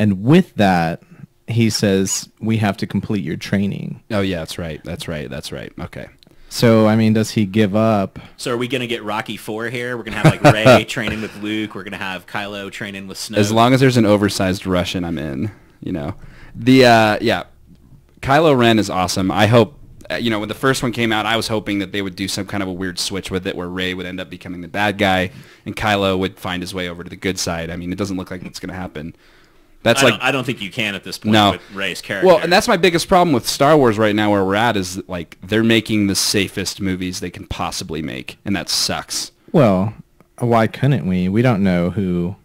And with that, he says, we have to complete your training. Oh, yeah, that's right. Okay. So, I mean, does he give up? So are we going to get Rocky 4 here? We're going to have, like, Rey training with Luke. We're going to have Kylo training with Snoke. As long as there's an oversized Russian, I'm in, you know. Yeah, Kylo Ren is awesome. I hope, when the first one came out, I was hoping that they would do some kind of a weird switch with it where Rey would end up becoming the bad guy and Kylo would find his way over to the good side. I mean, it doesn't look like it's going to happen. I don't think you can at this point with Rey's character. Well, and that's my biggest problem with Star Wars right now where we're at is, like, they're making the safest movies they can possibly make, and that sucks. Well, why couldn't we? We don't know who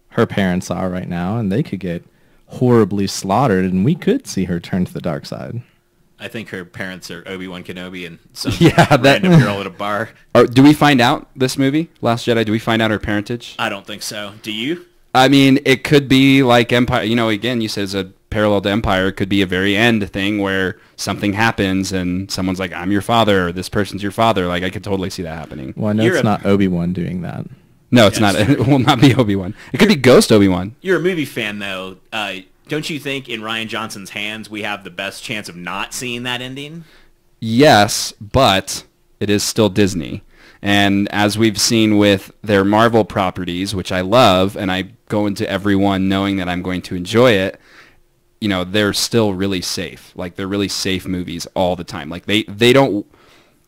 her parents are right now, and they could get horribly slaughtered, and we could see her turn to the dark side. I think her parents are Obi-Wan Kenobi and some that random girl at a bar. Do we find out this movie, Last Jedi? Do we find out her parentage? I don't think so. Do you? I mean, it could be like Empire. Again, you said it's a parallel to Empire. It could be a very end thing where something happens and someone's like, I'm your father, or this person's your father. Like, I could totally see that happening. Well, I know it's not Obi-Wan doing that. No, it's not. It will not be Obi-Wan. It could be Ghost Obi-Wan. You're a movie fan, though. Don't you think in Rian Johnson's hands we have the best chance of not seeing that ending? Yes, but it is still Disney. And as we've seen with their Marvel properties, which I love, and I go into every one knowing that I'm going to enjoy it, they're still really safe. Like, they're really safe movies all the time. Like, they don't...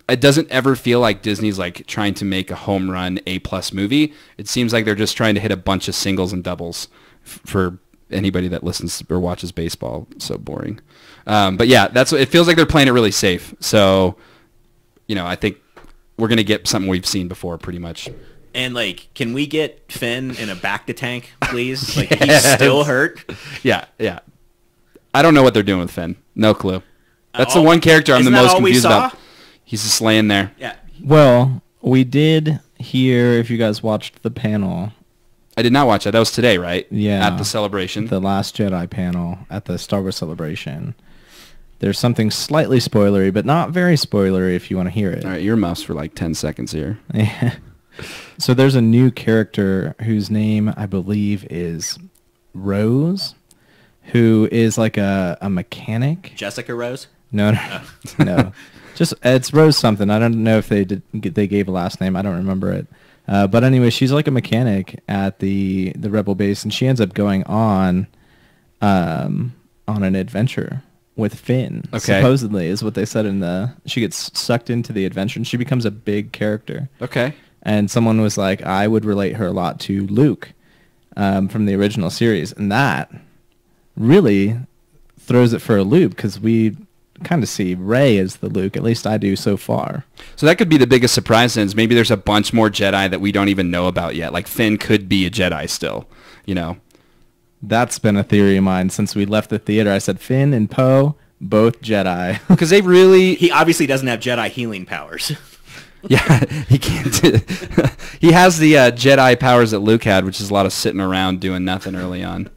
It doesn't ever feel like Disney's, like, trying to make a home run A-plus movie. It seems like they're just trying to hit a bunch of singles and doubles for anybody that listens or watches baseball. So boring. But, yeah, it feels like they're playing it really safe. So, I think we're going to get something we've seen before pretty much. And, like, can we get Finn in a back-to-tank, please? Like, he's still hurt? Yeah. I don't know what they're doing with Finn. No clue. That's the one character I'm the most confused about. He's just laying there. Yeah. Well, we did hear, if you guys watched the panel. I did not watch that. That was today, right? Yeah. At the celebration. The Last Jedi panel at the Star Wars Celebration. There's something slightly spoilery, but not very spoilery if you want to hear it. All right, earmuffs for like 10 seconds here. Yeah. So there's a new character whose name I believe is Rose, who is like a mechanic. Jessica Rose? No. No. Just it's Rose something. I don't know if they gave a last name. I don't remember it. But anyway, she's like a mechanic at the Rebel base, and she ends up going on an adventure with Finn. Okay. Supposedly is what they said she gets sucked into the adventure, and she becomes a big character. Okay. And someone was like, I would relate her a lot to Luke from the original series, and that really throws it for a loop because we kind of see Rey as the Luke. At least I do so far. So that could be the biggest surprise then, is maybe there's a bunch more Jedi that we don't even know about yet. Like Finn could be a Jedi still, That's been a theory of mine since we left the theater. I said Finn and Poe, both Jedi. Because they really... He obviously doesn't have Jedi healing powers. Yeah, he can't. He has the Jedi powers that Luke had, which is a lot of sitting around doing nothing early on.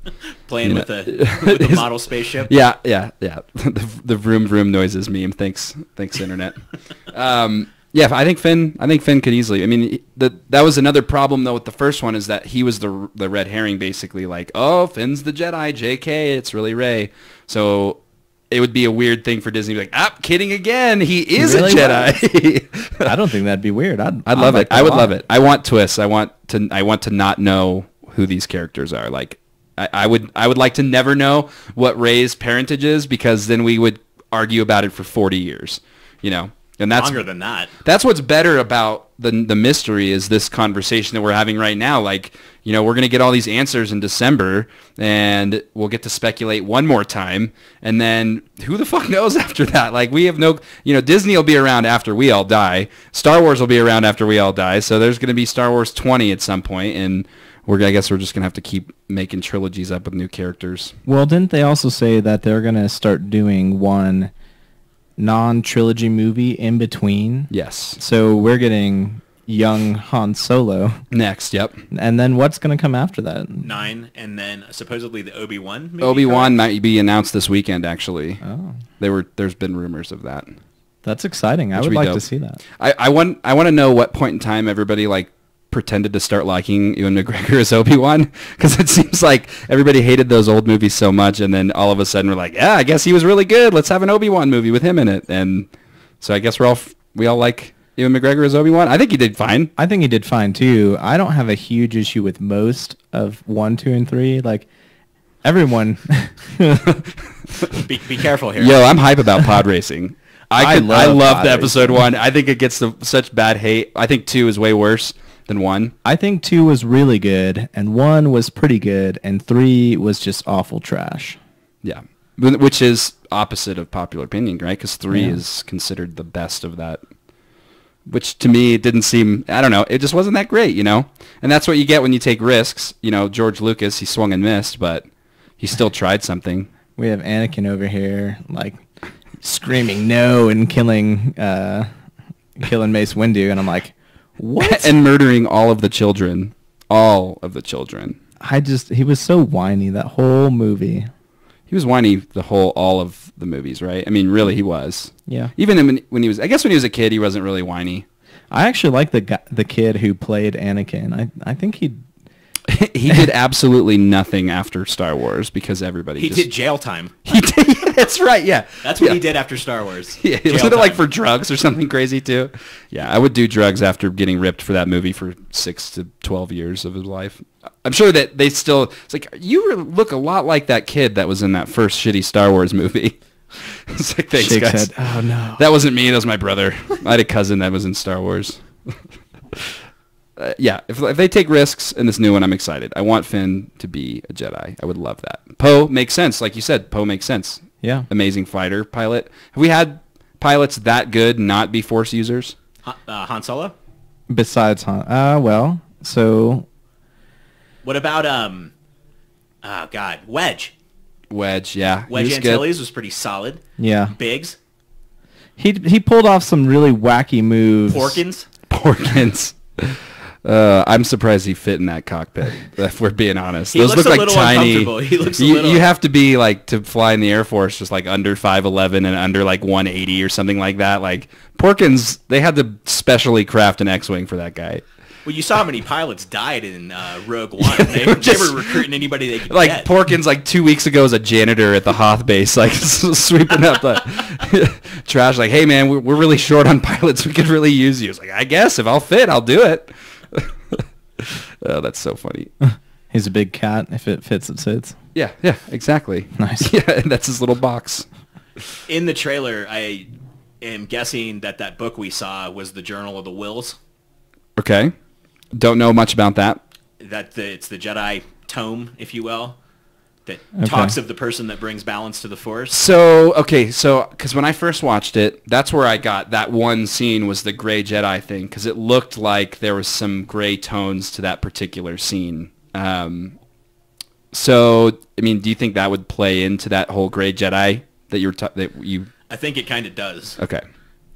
Playing with the model spaceship. Yeah. The vroom vroom noises meme. Thanks internet. Yeah, I think Finn could easily. I mean, that was another problem though with the first one, is that he was the red herring, basically. Like, oh, Finn's the Jedi. JK, it's really Rey. So it would be a weird thing for Disney to be like, kidding again. He is really a Jedi. I don't think that'd be weird. I'd love it. I would love it. I want twists. I want to not know who these characters are. Like, I would like to never know what Rey's parentage is, because then we would argue about it for 40 years, And that's longer than that. That's what's better about the mystery, is this conversation that we're having right now. Like, we're going to get all these answers in December, and we'll get to speculate one more time, and then who the fuck knows after that? Like, we have no... Disney will be around after we all die. Star Wars will be around after we all die, so there's going to be Star Wars 20 at some point, and I guess we're just going to have to keep making trilogies up with new characters. Well, didn't they also say that they're going to start doing one non-trilogy movie in between? Yes. So we're getting young Han Solo next. Yep. And then what's going to come after that? 9, and then supposedly the Obi-Wan movie. Obi-Wan might be announced this weekend, actually. Oh. There's been rumors of that. That's exciting. I would like to see that. I want to know what point in time everybody, like, pretended to start liking Ewan McGregor as Obi-Wan? Because it seems like everybody hated those old movies so much, and then all of a sudden we're like, yeah, I guess he was really good. Let's have an Obi-Wan movie with him in it. And so I guess we all like Ewan McGregor as Obi-Wan. I think he did fine. I think he did fine too. I don't have a huge issue with most of 1, 2, and 3. Like everyone. Be careful here. Yo, I'm hype about pod racing. I love the episode racing. 1. I think it gets such bad hate. I think 2 is way worse than 1. I think 2 was really good, and 1 was pretty good, and 3 was just awful trash. Yeah, which is opposite of popular opinion, right? Because 3 Yeah. is considered the best of that. Which to me it didn't seem, I don't know, it just wasn't that great, you know? And that's what you get when you take risks. You know, George Lucas, he swung and missed, but he still tried something. We have Anakin over here, like, screaming no and killing Mace Windu, and I'm like, what? And murdering all of the children. All of the children. He was so whiny that whole movie. He was whiny all of the movies, right? I mean, really, he was. Yeah. Even when he was, I guess when he was a kid, he wasn't really whiny. I actually like the kid who played Anakin. I think he did absolutely nothing after Star Wars because everybody did jail time. He did. That's right. Yeah. That's what he did after Star Wars. Yeah. Wasn't it like for drugs or something crazy too? Yeah. I would do drugs after getting ripped for that movie for 6 to 12 years of his life. I'm sure that they still, it's like, you look a lot like that kid that was in that first shitty Star Wars movie. It's like, thanks, Shake guys. said, oh no. That wasn't me. That was my brother. I had a cousin that was in Star Wars. Yeah, if they take risks in this new one, I'm excited. I want Finn to be a Jedi. I would love that. Poe makes sense. Like you said, Poe makes sense. Yeah. Amazing fighter pilot. Have we had pilots that good not be Force users? Han Solo? Besides Han. Well, so... What about, Wedge? Wedge, yeah. Wedge Antilles was pretty solid. Yeah. Biggs? He pulled off some really wacky moves. Porkins? I'm surprised he fit in that cockpit, if we're being honest. He Those looks look a like little tiny. uncomfortable. He looks a little... You have to be like to fly in the Air Force just like under 5'11" and under like 180 or something like that. Like Porkins, they had to specially craft an X-Wing for that guy. Well, you saw how many pilots died in Rogue One. They were recruiting anybody they could like get. Porkins, like 2 weeks ago, was a janitor at the Hoth base, like sweeping up the trash. Like, hey man, we're really short on pilots. We could really use you. It's like, I guess if I'll fit, I'll do it. Oh, that's so funny. He's a big cat. If it fits, it sits. Yeah, exactly. Nice. Yeah, and that's his little box. In the trailer, I am guessing that book we saw was the Journal of the Wills. Okay. Don't know much about that. It's the Jedi tome, if you will, that talks of the person that brings balance to the Force. So, because when I first watched it, that's where I got that one scene was the gray Jedi thing, because it looked like there was some gray tones to that particular scene. So, I mean, do you think that would play into that whole gray Jedi that you? I think it kind of does. Okay.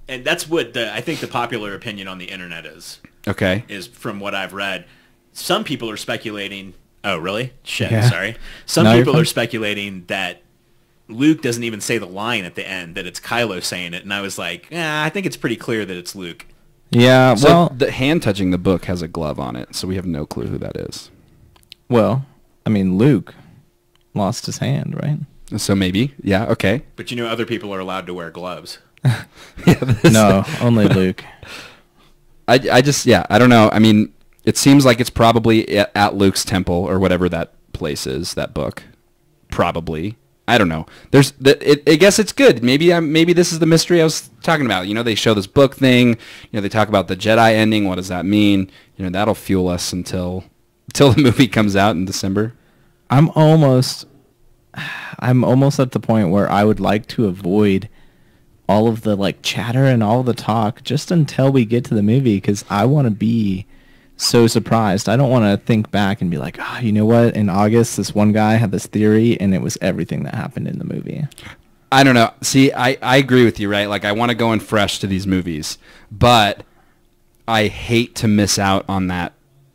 And that's what I think the popular opinion on the internet is. Okay. Is from what I've read. Some people are speculating. Oh, really? Shit, Yeah. sorry. Some No, people you're are fine. speculating that Luke doesn't even say the line at the end, that it's Kylo saying it. And I was like, I think it's pretty clear that it's Luke. Yeah, So well, the hand touching the book has a glove on it, so we have no clue who that is. I mean, Luke lost his hand, right? So maybe, yeah, okay. But other people are allowed to wear gloves. No, only Luke. I don't know. I mean, it seems like it's probably at Luke's temple or whatever that place is, that book. Probably. I don't know. I guess it's good. Maybe this is the mystery I was talking about. They show this book thing. They talk about the Jedi ending. What does that mean? That'll fuel us until the movie comes out in December. I'm almost at the point where I would like to avoid all of the chatter and all the talk just until we get to the movie, because I want to be so surprised. I don't want to think back and be like, you know what? In August, this one guy had this theory, and it was everything that happened in the movie. I don't know. See, I agree with you, right? Like, I want to go in fresh to these movies, but I hate to miss out on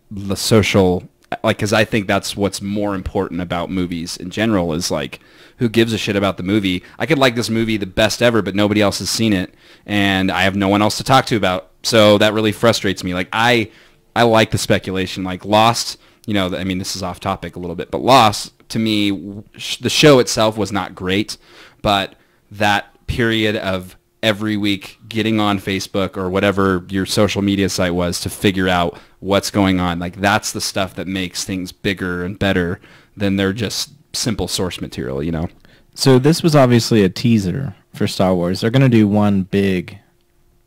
the social, because I think that's what's more important about movies in general is, who gives a shit about the movie? I could like this movie the best ever, but nobody else has seen it, and I have no one else to talk to about. So that really frustrates me. I I like the speculation. Like Lost, you know, I mean, this is off topic a little bit, but Lost, to me, the show itself was not great, but that period of every week getting on Facebook or whatever your social media site was to figure out what's going on, like that's the stuff that makes things bigger and better than they're just simple source material, you know? So this was obviously a teaser for Star Wars. They're going to do one big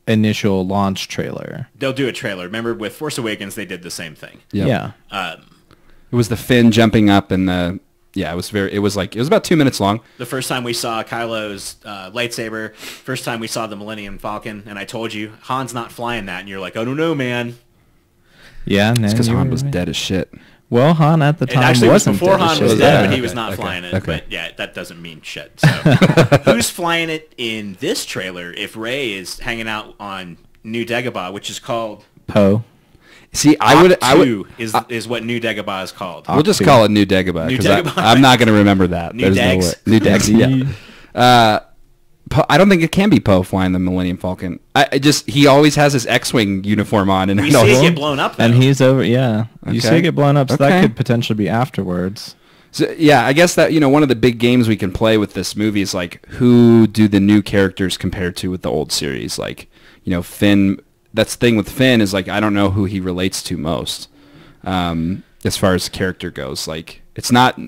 initial launch trailer. They'll do a trailer. Remember, with Force Awakens, they did the same thing. Yep. Yeah. It was the Finn jumping up and it was about 2 minutes long. The first time we saw Kylo's lightsaber, first time we saw the Millennium Falcon, and I told you, Han's not flying that, and you're like, I don't know, man. Yeah, It's because Han was dead as shit. Well, Han at the time Actually, it was wasn't before dead as Han shit. was dead, Yeah. but he was Okay, not okay, flying it. okay. But yeah, that doesn't mean shit. So, who's flying it in this trailer if Rey is hanging out on New Dagobah, which is called Poe. See, I would is what New Dagobah is called. we'll just call it New Dagobah New because Dagobah. I'm not going to remember that. New Dags. New Dags, yeah. I don't think it can be Poe flying the Millennium Falcon. He always has his X-wing uniform on, and We see it get blown up, though. And he's over, yeah. You see Okay. it get blown up, so Okay. that could potentially be afterwards. So, yeah, I guess that, you know, one of the big games we can play with this movie is like, who do the new characters compare to with the old series? Like, you know, Finn. That's the thing with Finn is like I don't know who he relates to most, as far as the character goes. Like it's not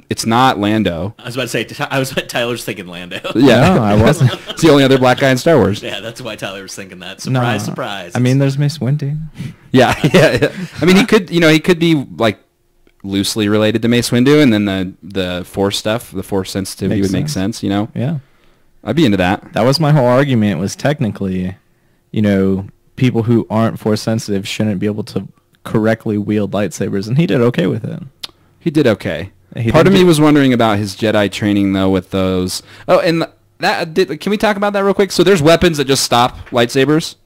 Lando. I was about to say, Tyler's thinking Lando. Yeah, No, I wasn't. It's the only other black guy in Star Wars. Yeah, that's why Tyler was thinking that. No. Surprise, surprise. I mean, there's Mace Windu. Yeah, yeah. I mean, he could be like loosely related to Mace Windu, and then the Force stuff, the Force sensitivity Makes would make sense. sense. You know, Yeah. I'd be into that. That was my whole argument, was technically, you know, people who aren't Force sensitive shouldn't be able to correctly wield lightsabers, and he did okay with it. He did okay. He Part did of me do- was wondering about his Jedi training though with those. Oh, and can we talk about that real quick? So there's weapons that just stop lightsabers.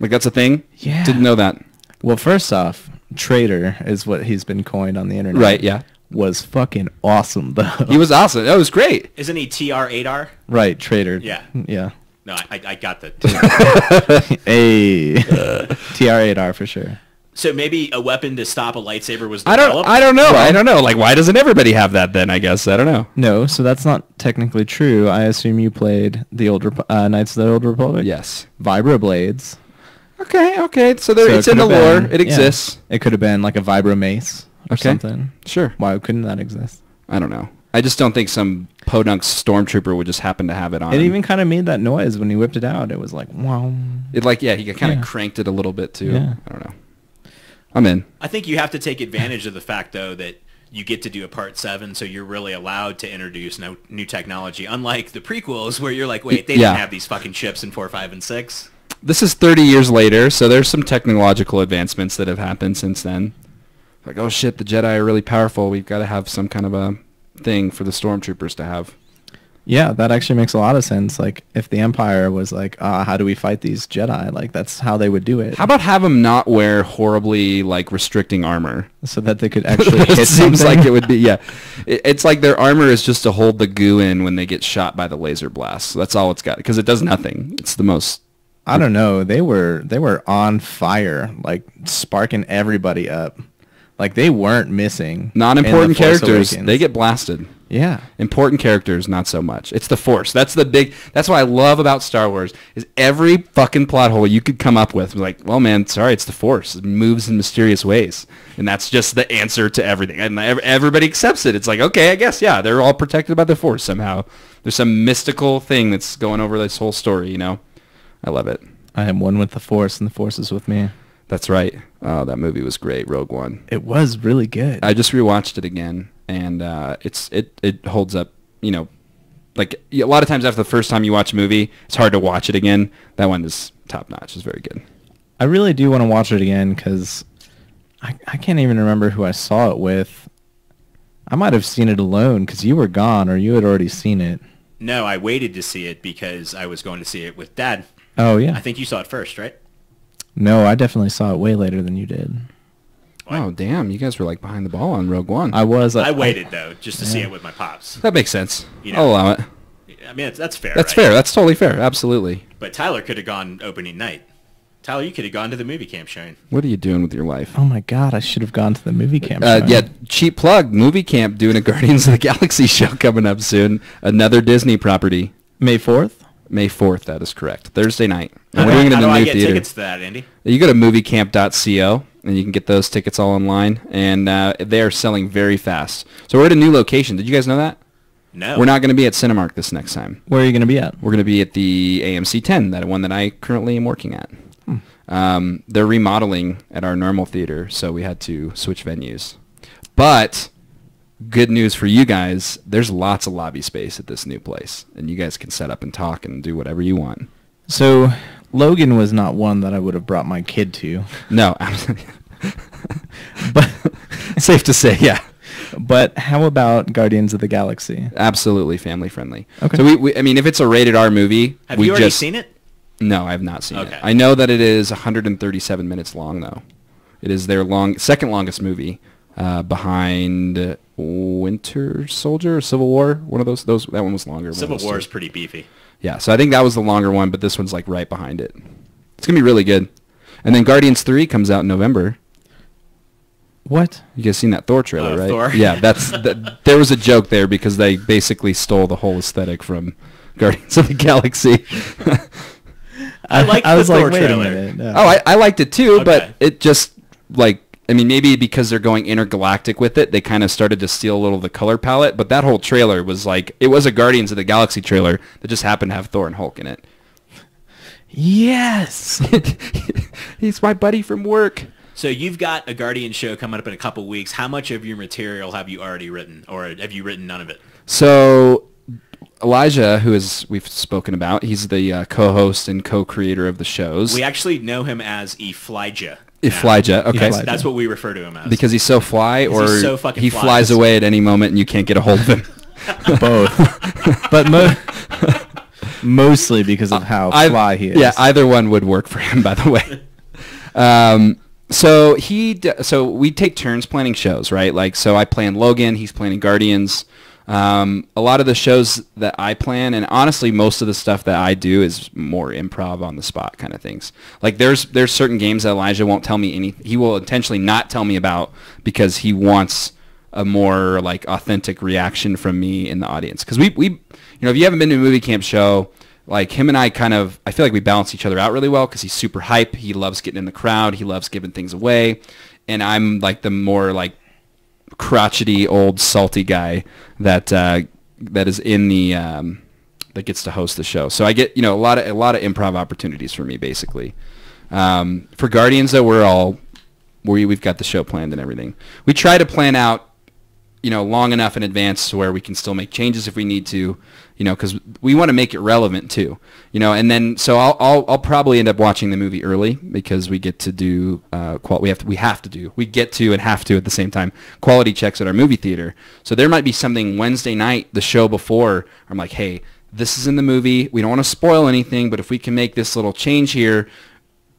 Like that's a thing. Yeah. Didn't know that. Well, first off, traitor is what he's been coined on the internet. Right. Yeah. Was fucking awesome, though. He was awesome. That was great. Isn't he TR-8R? Right, traitor. Yeah. Yeah. No, I got the... Hey. TR-8R for sure. So maybe a weapon to stop a lightsaber was I developed? don't know. I don't know. Like, why doesn't everybody have that then? I guess I don't know. No, so that's not technically true. I assume you played the old Knights of the Old Republic? Yes. Vibra blades. Okay. So So it's in the could've lore. been- It exists. Yeah. It could have been like a vibra mace or Okay. something. Sure. Why couldn't that exist? I don't know. I just don't think some podunk stormtrooper would just happen to have it on. It him. even kind of made that noise when he whipped it out. It was like, wow. He kind of Yeah. cranked it a little bit too. Yeah. I don't know. I'm in. I think you have to take advantage of the fact, though, that you get to do a Part 7, so you're really allowed to introduce new technology, unlike the prequels where you're like, wait, they Yeah. didn't have these fucking chips in 4, 5, and 6. This is 30 years later, so there's some technological advancements that have happened since then. Like, oh shit, the Jedi are really powerful. We've got to have some kind of a thing for the stormtroopers to have. Yeah, that actually makes a lot of sense. Like, if the Empire was like, how do we fight these Jedi? Like, that's how they would do it. How about have them not wear horribly like restricting armor? So that they could actually hit It seems something? like it would be, yeah. It's like their armor is just to hold the goo in when they get shot by the laser blast. So that's all it's got, because it does nothing. It's the most... I don't know. They were on fire, like sparking everybody up. Like they weren't missing. Non-important in The Force characters, Awakens. they get blasted. Yeah. Important characters, not so much. It's the Force. That's what I love about Star Wars, is every fucking plot hole you could come up with. Like, well, man, sorry, it's the Force. It moves in mysterious ways. And that's just the answer to everything. And everybody accepts it. It's like, okay, I guess, yeah, they're all protected by the Force somehow. There's some mystical thing that's going over this whole story, you know? I love it. I am one with the Force, and the Force is with me. That's right. Oh, that movie was great, Rogue One. It was really good. I just rewatched it again, and it holds up. You know, like a lot of times after the first time you watch a movie, it's hard to watch it again. That one is top notch. It's very good. I really do want to watch it again because I can't even remember who I saw it with. I might have seen it alone because you were gone or you had already seen it. No, I waited to see it because I was going to see it with Dad. Oh, yeah. I think you saw it first, right? No, I definitely saw it way later than you did. Oh, damn. You guys were like behind the ball on Rogue One. I was. I waited, though, just to see it with my pops. That makes sense. You know. I'll allow it. I mean, that's fair, That's right? fair. That's totally fair. Absolutely. But Tyler could have gone opening night. Tyler, you could have gone to the movie camp showing. What are you doing with your life? Oh my God, I should have gone to the movie camp. Yeah, cheap plug. Movie Camp doing a Guardians of the Galaxy show coming up soon. Another Disney property. May 4th? May 4th, that is correct. Thursday night. And we're How doing it in do the I new get theater. tickets to that, Andy? You go to moviecamp.co and you can get those tickets all online. And they are selling very fast. So we're at a new location. Did you guys know that? No. We're not going to be at Cinemark this next time. Where are you going to be at? We're going to be at the AMC 10, that one that I currently am working at. They're remodeling at our normal theater, so we had to switch venues. But good news for you guys, there's lots of lobby space at this new place, and you guys can set up and talk and do whatever you want. So Logan was not one that I would have brought my kid to. No, But safe to say, yeah. But how about Guardians of the Galaxy? Absolutely family friendly. Okay. So I mean, if it's a rated R movie, Have you already seen it? No, I have not seen Okay. it. I know that it is 137 minutes long, though. It is their second longest movie, behind Winter Soldier or Civil War. One of those. That one was longer. Civil War is pretty beefy. Yeah, so I think that was the longer one, but this one's like right behind it. It's gonna be really good. And then Guardians 3 comes out in November. What? You guys seen that Thor trailer, right? Thor. Yeah, there was a joke there because they basically stole the whole aesthetic from Guardians of the Galaxy. I was the like, Thor wait a trailer. minute. No. Oh, I liked it too, Okay. but it just I mean, maybe because they're going intergalactic with it, they kind of started to steal a little of the color palette. But that whole trailer was it was a Guardians of the Galaxy trailer that just happened to have Thor and Hulk in it. Yes. He's my buddy from work. So you've got a Guardian show coming up in a couple weeks. How much of your material have you already written, or have you written none of it? So Elijah, we've spoken about, he's the co-host and co-creator of the shows. We actually know him as Eflijah. Elijah, okay. That's what we refer to him as. Because he's so fly, or he's so fucking he fly. flies away at any moment and you can't get a hold of him. Both. But mostly because of how fly he is. Yeah, either one would work for him, by the way. So we take turns planning shows, right? So I plan Logan, he's planning Guardians. A lot of the shows that I plan, and honestly, most of the stuff that I do is more improv on the spot kind of things. There's certain games that Elijah won't tell me anything. He will intentionally not tell me about because he wants a more authentic reaction from me in the audience. Because we if you haven't been to a movie camp show, him and I I feel like we balance each other out really well because he's super hype. He loves getting in the crowd. He loves giving things away. And I'm the more crotchety, old, salty guy that is in the that gets to host the show. So I get a lot of improv opportunities for me basically. For Guardians though, we've got the show planned and everything. We try to plan out long enough in advance to where we can still make changes if we need to, because we want to make it relevant too, and then so I'll probably end up watching the movie early because we get to do we get to and have to at the same time quality checks at our movie theater. So there might be something Wednesday night, the show before, I'm like, hey, this is in the movie. We don't want to spoil anything, but if we can make this little change here,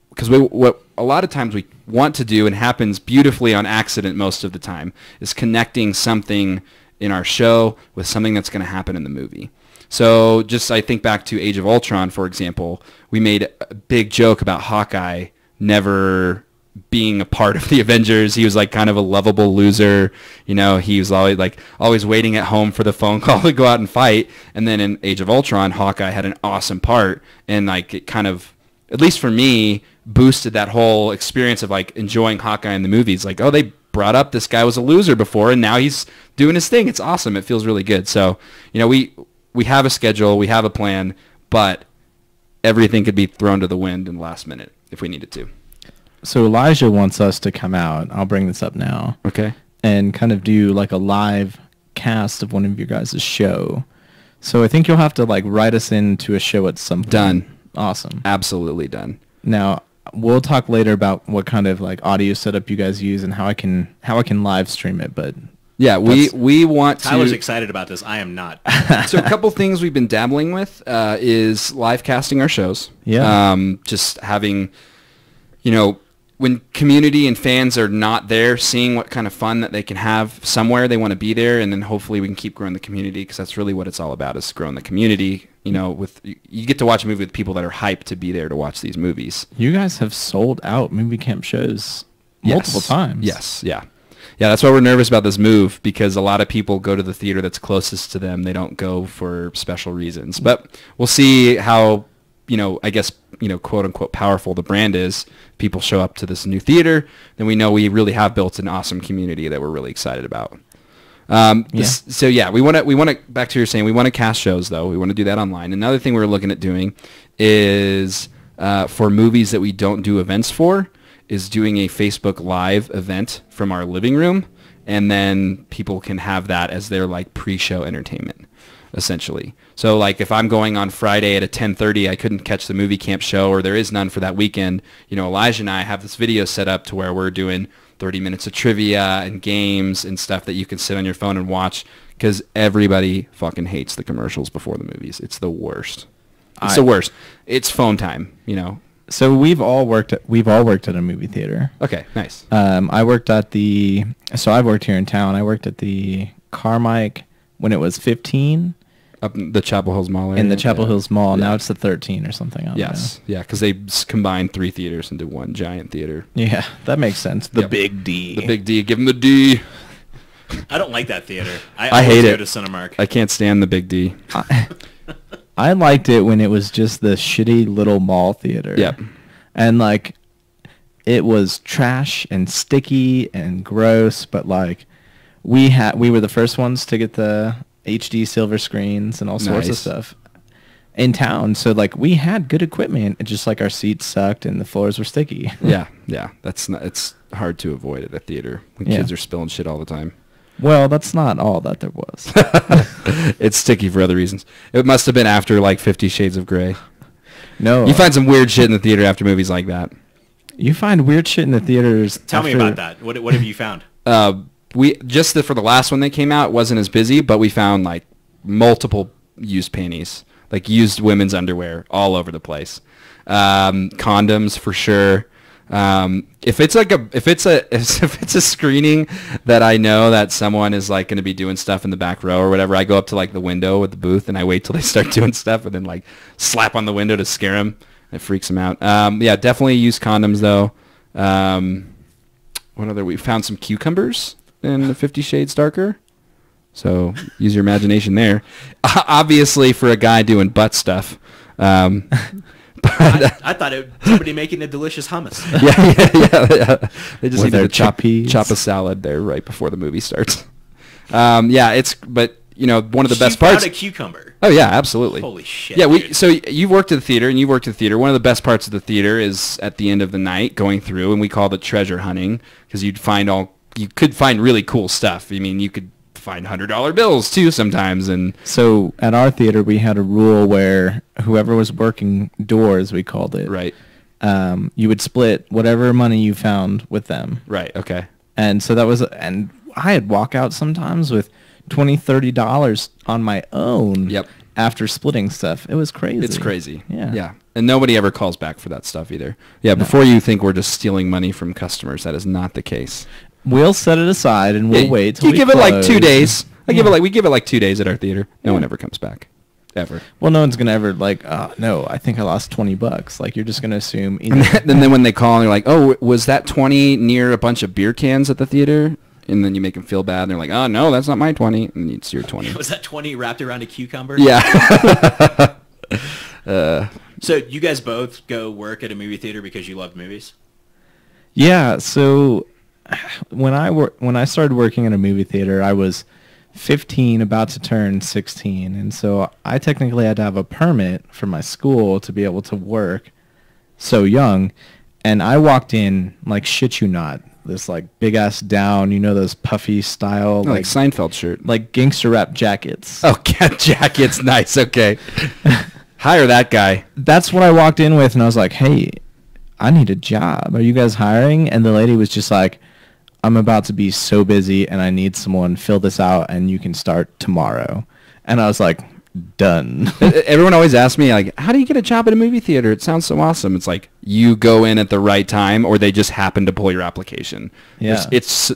because what a lot of times we want to do, and happens beautifully on accident most of the time, is connecting something in our show with something that's going to happen in the movie. So I think back to Age of Ultron, for example. We made a big joke about Hawkeye never being a part of the Avengers. He was kind of a lovable loser. He was always waiting at home for the phone call to go out and fight. And then in Age of Ultron, Hawkeye had an awesome part, and it kind of, at least for me, boosted that whole experience of enjoying Hawkeye in the movies. Oh, they brought up this guy was a loser before and now he's doing his thing. It's awesome. It feels really good. So, we have a schedule, we have a plan, but everything could be thrown to the wind in the last minute if we needed to. So Elijah wants us to come out. I'll bring this up now. Okay. And kind of do a live cast of one of your guys' show. So I think you'll have to write us into a show at some point. Done. Awesome. Absolutely done. Now, we'll talk later about what kind of audio setup you guys use and how I can live stream it, but yeah, we want to. Tyler's excited about this. I am not. So a couple things we've been dabbling with is live casting our shows. Yeah. Just having, when community and fans are not there, seeing what kind of fun that they can have somewhere, they want to be there, and then hopefully we can keep growing the community, because that's really what it's all about, is growing the community. You know, with you get to watch a movie with people that are hyped to be there to watch these movies. You guys have sold out movie camp shows multiple times. Yes, yeah. Yeah, that's why we're nervous about this move, because a lot of people go to the theater that's closest to them. They don't go for special reasons. But we'll see how, you know, I guess, you know, quote unquote powerful the brand is. People show up to this new theater, then we know we really have built an awesome community that we're really excited about. So yeah, we want to back to your saying, we want to cast shows though. We want to do that online. Another thing we're looking at doing is for movies that we don't do events for, is doing a Facebook Live event from our living room, and then people can have that as their like pre-show entertainment, essentially. So like if I'm going on Friday at a 10:30, I couldn't catch the movie camp show, or there is none for that weekend. You know, Elijah and I have this video set up to where we're doing 30 minutes of trivia and games and stuff that you can sit on your phone and watch, because everybody fucking hates the commercials before the movies. It's the worst. It's the worst. It's phone time, you know. So we've all worked at a movie theater. Okay, nice. I've worked here in town. I worked at the Carmike when it was 15. Up in the Chapel Hills Mall area. In the Chapel Hills Mall. Yeah. Now it's the 13 or something. Yes. Yeah, because they combined 3 theaters into one giant theater. Yeah, that makes sense. The Big D. The Big D. Give them the D. I don't like that theater. I hate it. Go to Cinemark. I can't stand the Big D. I liked it when it was just the shitty little mall theater. Yep. And like, it was trash and sticky and gross, but like, we were the first ones to get the HD silver screens and all sorts of stuff in town. So like, we had good equipment. It's just like our seats sucked and the floors were sticky. Yeah. It's hard to avoid at a theater when kids are spilling shit all the time. Well, that's not all that there was. It's sticky for other reasons. It must have been after like 50 Shades of Grey. No. You find some weird shit in the theater after movies like that. You find weird shit in the theaters. Tell me about that. What have you found? We just for the last one that came out, it wasn't as busy, but we found like multiple used panties, like used women's underwear all over the place. Condoms for sure. If it's a screening that I know that someone is like going to be doing stuff in the back row or whatever, I go up to like the window with the booth and I wait till they start doing stuff and then like slap on the window to scare them. It freaks them out. Yeah, definitely use condoms though. We found some cucumbers in the 50 Shades Darker. So use your imagination there. Obviously for a guy doing butt stuff. I thought somebody making a delicious hummus. Yeah. They just With needed their chop a salad there right before the movie starts. But you know, one of the best parts. Found a cucumber. Oh yeah, absolutely. Holy shit. Yeah, dude. So you've worked at the theater and you worked at the theater. One of the best parts of the theater is at the end of the night going through, and we called it treasure hunting, because you could find really cool stuff. I mean, you could find $100 bills too sometimes. And so at our theater we had a rule where whoever was working doors, we called it, right, you would split whatever money you found with them. Right. Okay. And so that was, and I had walkouts sometimes with $20-$30 on my own. Yep. After splitting stuff. It was crazy. It's crazy. Yeah. And nobody ever calls back for that stuff either. Yeah, before you think we're just stealing money from customers, that is not the case. We'll set it aside and we'll wait till you we give close. it like 2 days. We give it like 2 days at our theater. No one ever comes back. Ever. Well, no one's gonna ever like, no, I think I lost $20. Like, you're just gonna assume. And then when they call and they're like, oh, was that 20 near a bunch of beer cans at the theater? And then you make them feel bad. And they're like, oh, no, that's not my 20. And it's your 20. Was that 20 wrapped around a cucumber? Yeah. So you guys both go work at a movie theater because you love movies? Yeah. So when I started working at a movie theater, I was 15, about to turn 16. And so I technically had to have a permit from my school to be able to work so young. And I walked in, like, shit you not, this like big ass down, you know, those puffy style, like Seinfeld shirt, like gangster rap jackets. Oh, cat jackets, nice. Okay, hire that guy. That's what I walked in with, and I was like, "Hey, I need a job. Are you guys hiring?" And the lady was just like, "I'm about to be so busy, and I need someone. Fill this out, and you can start tomorrow." And I was like, Done. Everyone always asks me, like, how do you get a job at a movie theater? It sounds so awesome. It's like you go in at the right time, or they just happen to pull your application. Yeah. It's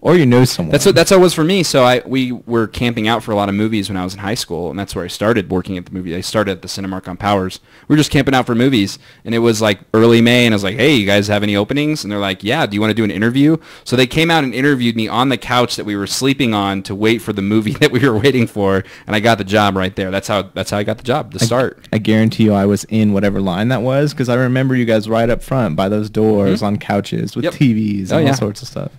Or you know someone. that's how it was for me. So we were camping out for a lot of movies when I was in high school, and that's where I started working at the movie. I started at the Cinemark on Powers. We were just camping out for movies, and it was like early May, and I was like, hey, you guys have any openings? And they're like, yeah, do you want to do an interview? So they came out and interviewed me on the couch that we were sleeping on to wait for the movie that we were waiting for, and I got the job right there. That's how I got the job to start. I guarantee you I was in whatever line that was, because I remember you guys right up front by those doors on couches with TVs and all sorts of stuff.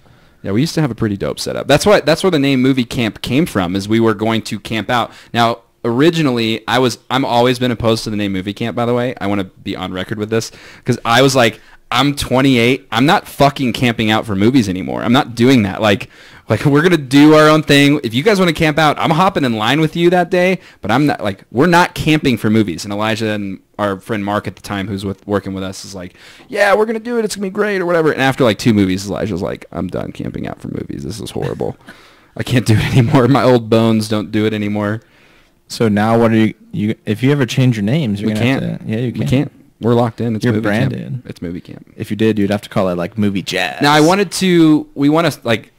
Yeah, we used to have a pretty dope setup. That's where the name Moviecamp came from, is we were going to camp out. Now, originally, I'm always been opposed to the name Moviecamp, by the way. I want to be on record with this, because I was like, I'm 28. I'm not fucking camping out for movies anymore. I'm not doing that. Like we're going to do our own thing. If you guys want to camp out, I'm hopping in line with you that day, but I'm not, like, we're not camping for movies. And Elijah and our friend Mark at the time, who's working with us, is like, yeah, we're going to do it. It's going to be great or whatever. And after like 2 movies, Elijah's like, I'm done camping out for movies. This is horrible. I can't do it anymore. My old bones don't do it anymore. So now what are you if you ever change your names, you're We going can't. to have to... Yeah, you can. We can't. We're locked in. It's You're Moviecamp. branded. It's Moviecamp. If you did, you'd have to call it like Movie Jazz. Now,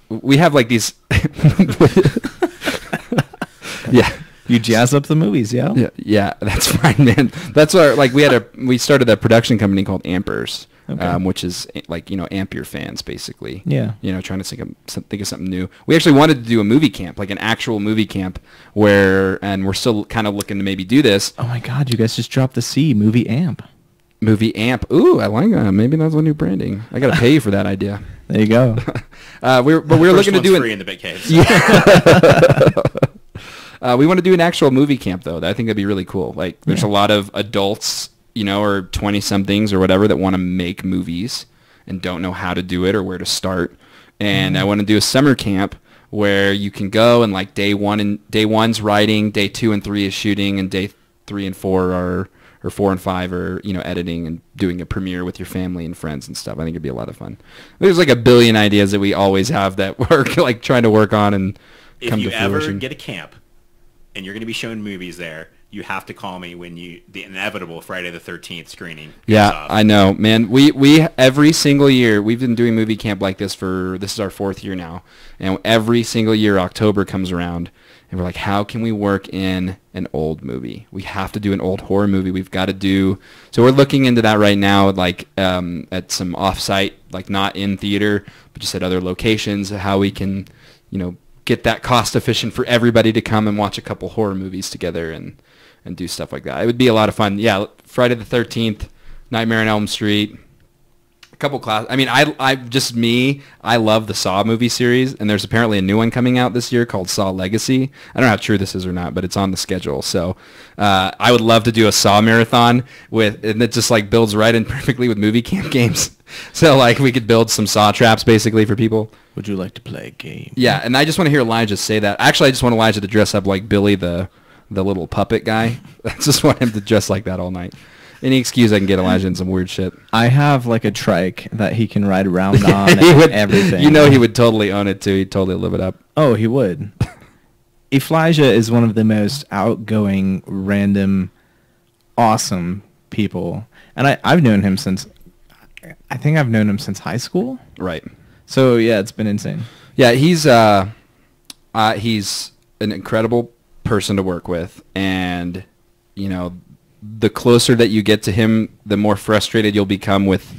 we have like these... Yeah. You jazz up the movies, Yeah, that's fine, man. That's our, like, we started a production company called Ampers, which is like, amp your fans, basically. Yeah. Trying to think of something new. We actually wanted to do a movie camp, like an actual movie camp, and we're still kind of looking to maybe do this. Oh my God, you guys just dropped the C, Movie Amp. Movie Amp. Ooh, I like that. Maybe that's a new branding. I got to pay you for that idea. There you go. We're looking to do it free in the Bitfaced. We want to do an actual movie camp, though. I think that'd be really cool. Like, there's a lot of adults, or 20-somethings or whatever, that want to make movies and don't know how to do it or where to start. And I want to do a summer camp where you can go and, like, day one's writing, day 2 and 3 is shooting, and day 3 and 4 or 4 and 5 are, editing and doing a premiere with your family and friends and stuff. I think it'd be a lot of fun. There's like a billion ideas that we always have that we're like trying to work on and come to fruition. If you ever get a camp and you're going to be showing movies there, you have to call me when the inevitable Friday the 13th screening goes off. I know, man. We every single year, we've been doing movie camp like this this is our 4th year now. And every single year, October comes around, and we're like, how can we work in an old movie? We have to do an old horror movie. We've got to do... So we're looking into that right now, like at some off-site, like not in theater, but just at other locations, how we can, get that cost efficient for everybody to come and watch a couple horror movies together and do stuff like that. It would be a lot of fun. Yeah, Friday the 13th, Nightmare on Elm Street, a couple class. I mean, I love the Saw movie series, and there's apparently a new one coming out this year called Saw Legacy. I don't know how true this is or not, but it's on the schedule. So I would love to do a Saw marathon and it just like builds right in perfectly with movie camp games. So like we could build some Saw traps basically for people. Would you like to play a game? Yeah, and I just want to hear Elijah say that. Actually, I just want Elijah to dress up like Billy the little puppet guy. I just want him to dress like that all night. Any excuse I can get Elijah in some weird shit. I have like a trike that he can ride around on and everything. He would totally own it too. He'd totally live it up. Oh, he would. Elijah is one of the most outgoing, random, awesome people. And I've known him since high school. Right. So yeah, it's been insane. Yeah, he's an incredible person to work with, and the closer that you get to him, the more frustrated you'll become with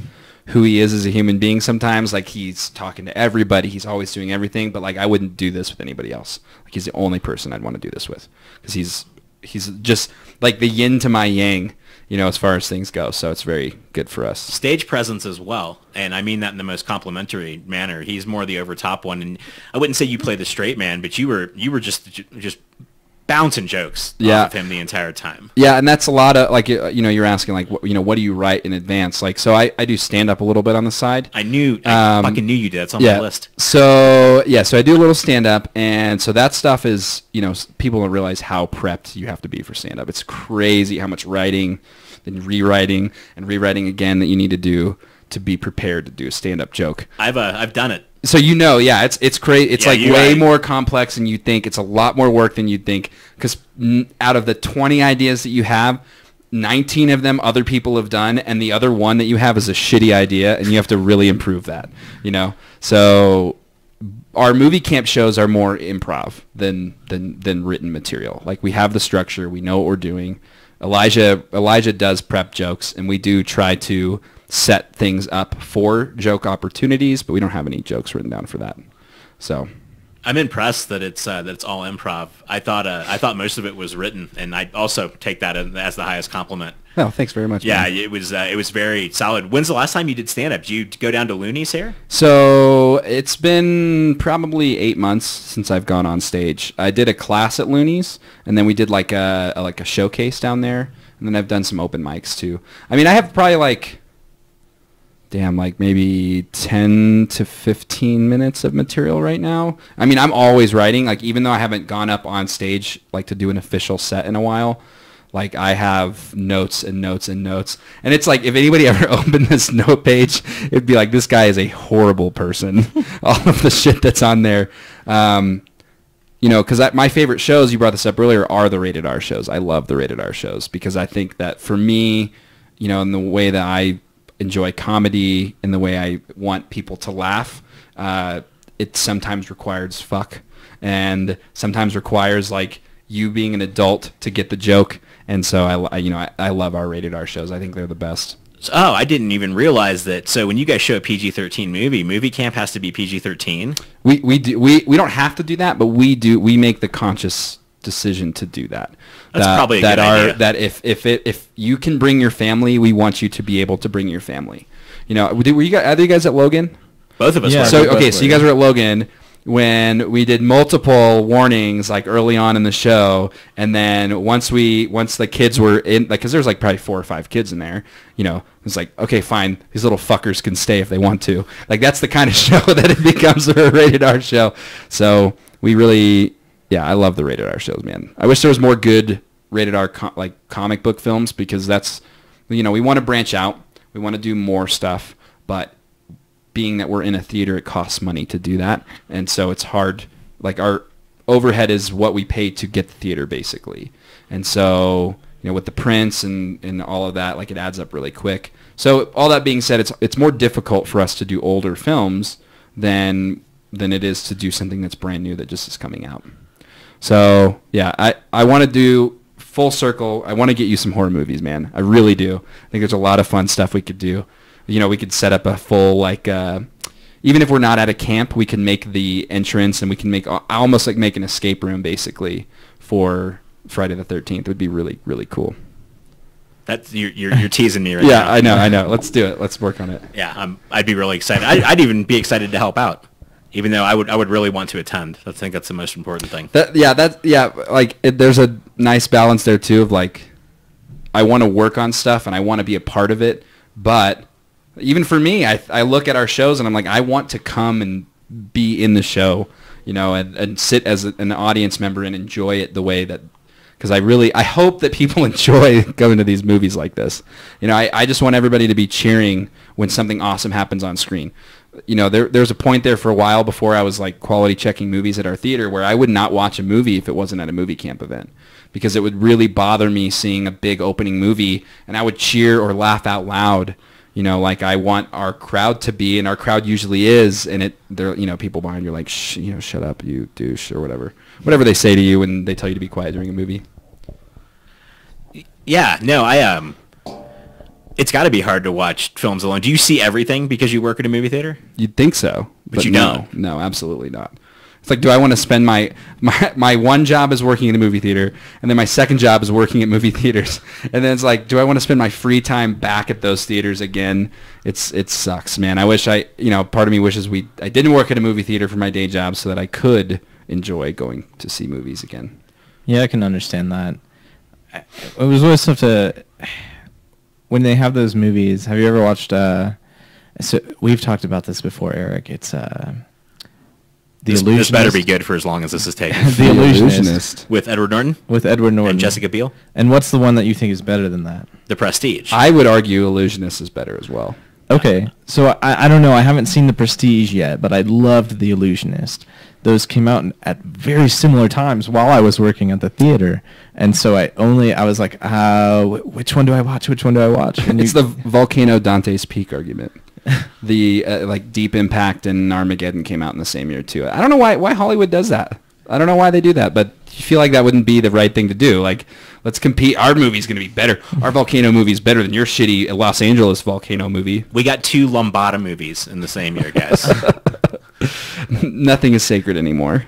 who he is as a human being sometimes. Like, he's talking to everybody. He's always doing everything. But, like, I wouldn't do this with anybody else. Like, he's the only person I'd want to do this with. Because he's just, like, the yin to my yang, as far as things go. So it's very good for us. Stage presence as well. And I mean that in the most complimentary manner. He's more the over-top one. And I wouldn't say you play the straight man, but you were just bouncing jokes off of him the entire time. Yeah, and that's a lot of, like, you're asking, like, what do you write in advance? Like, so I do stand-up a little bit on the side. I fucking knew you did. That's on my list. So I do a little stand-up, and so that stuff is, people don't realize how prepped you have to be for stand-up. It's crazy how much writing and rewriting again that you need to do to be prepared to do a stand-up joke. I've done it. So yeah, it's crazy. It's like way more complex than you think. It's a lot more work than you'd think. Because out of the 20 ideas that you have, 19 of them other people have done, and the other one that you have is a shitty idea, and you have to really improve that. So our movie camp shows are more improv than written material. Like, we have the structure, we know what we're doing. Elijah does prep jokes, and we do try to set things up for joke opportunities, but we don't have any jokes written down for that. So I'm impressed that it's all improv. I thought most of it was written, and I also take that as the highest compliment. Oh, thanks very much. Yeah, man. it was very solid. When's the last time you did stand-up? Did you go down to Looney's here? So it's been probably 8 months since I've gone on stage. I did a class at Looney's, and then we did like a showcase down there, and then I've done some open mics too. I mean, I have probably maybe 10 to 15 minutes of material right now. I mean, I'm always writing. Like, even though I haven't gone up on stage like to do an official set in a while, like, I have notes and notes and notes. And it's like, if anybody ever opened this note page, it'd be like, this guy is a horrible person. All of the shit that's on there. Because my favorite shows, you brought this up earlier, are the rated R shows. I love the rated R shows because I think that for me, in the way that I enjoy comedy and the way I want people to laugh, it sometimes requires fuck, and sometimes requires like you being an adult to get the joke. And so I love our rated R shows. I think they're the best. Oh, I didn't even realize that. So when you guys show a PG-13 movie, Moviecamp has to be PG-13. We don't have to do that, but we do. We make the conscious decision to do that. That's probably a good idea. That if you can bring your family, we want you to be able to bring your family. Were you guys, are you guys at Logan? Both of us. Yeah. Were. So you guys were at Logan when we did multiple warnings like early on in the show, and then once the kids were in, like, because there's like probably 4 or 5 kids in there, it's like, okay, fine, these little fuckers can stay if they want to. Like, that's the kind of show that it becomes a rated R show. So we really, I love the rated R shows, man. I wish there was more good rated R comic book films, because that's, we want to branch out, we want to do more stuff, but being that we're in a theater, it costs money to do that, and so it's hard. Like, our overhead is what we pay to get the theater, basically, and so with the prints and all of that, like, it adds up really quick. So all that being said, it's more difficult for us to do older films than it is to do something that's brand new that just is coming out. So I want to do full circle. I want to get you some horror movies, man. I really do. I think there's a lot of fun stuff we could do. We could set up a full, even if we're not at a camp, we can make the entrance, and we can almost make an escape room, basically, for Friday the 13th. It would be really, really cool. That's you're teasing me right now. Yeah, I know. Let's do it. Let's work on it. Yeah, I'd be really excited. I'd even be excited to help out, even though I would really want to attend. I think that's the most important thing. There's a nice balance there too of like, I want to work on stuff and I want to be a part of it, but even for me, I look at our shows and I'm like, I want to come and be in the show, and sit as an audience member and enjoy it the way that, because I hope that people enjoy going to these movies like this. I just want everybody to be cheering when something awesome happens on screen. There's a point there for a while before I was like quality checking movies at our theater where I would not watch a movie if it wasn't at a movie camp event, because it would really bother me seeing a big opening movie and I would cheer or laugh out loud. Like, I want our crowd to be, and our crowd usually is, and there, people behind you are like, shut up, you douche, or whatever they say to you when they tell you to be quiet during a movie. Yeah, no, it's got to be hard to watch films alone. Do you see everything because you work at a movie theater? You'd think so, but you no, don't. No, absolutely not. It's like, do I want to spend my one job is working in a movie theater, and then my second job is working at movie theaters, and then it's like, do I want to spend my free time back at those theaters again? It sucks, man. I wish part of me wishes I didn't work at a movie theater for my day job so that I could enjoy going to see movies again. Yeah, I can understand that. It was always tough to, when they have those movies. Have you ever watched? So we've talked about this before, Eric. It's This better be good for as long as this is taking. The Illusionist. With Edward Norton? With Edward Norton. And Jessica Biel? And what's the one that you think is better than that? The Prestige. I would argue Illusionist is better as well. Okay, so I don't know. I haven't seen The Prestige yet, but I loved The Illusionist. Those came out at very similar times while I was working at the theater, and so I was like, which one do I watch? Which one do I watch? And it's the Volcano Dante's Peak argument. The like Deep Impact and Armageddon came out in the same year too. I don't know why Hollywood does that. I don't know why they do that, but you feel like that wouldn't be the right thing to do. Like, let's compete. Our movie's going to be better. Our volcano movie's better than your shitty Los Angeles volcano movie. We got 2 Lombada movies in the same year, guys. Nothing is sacred anymore.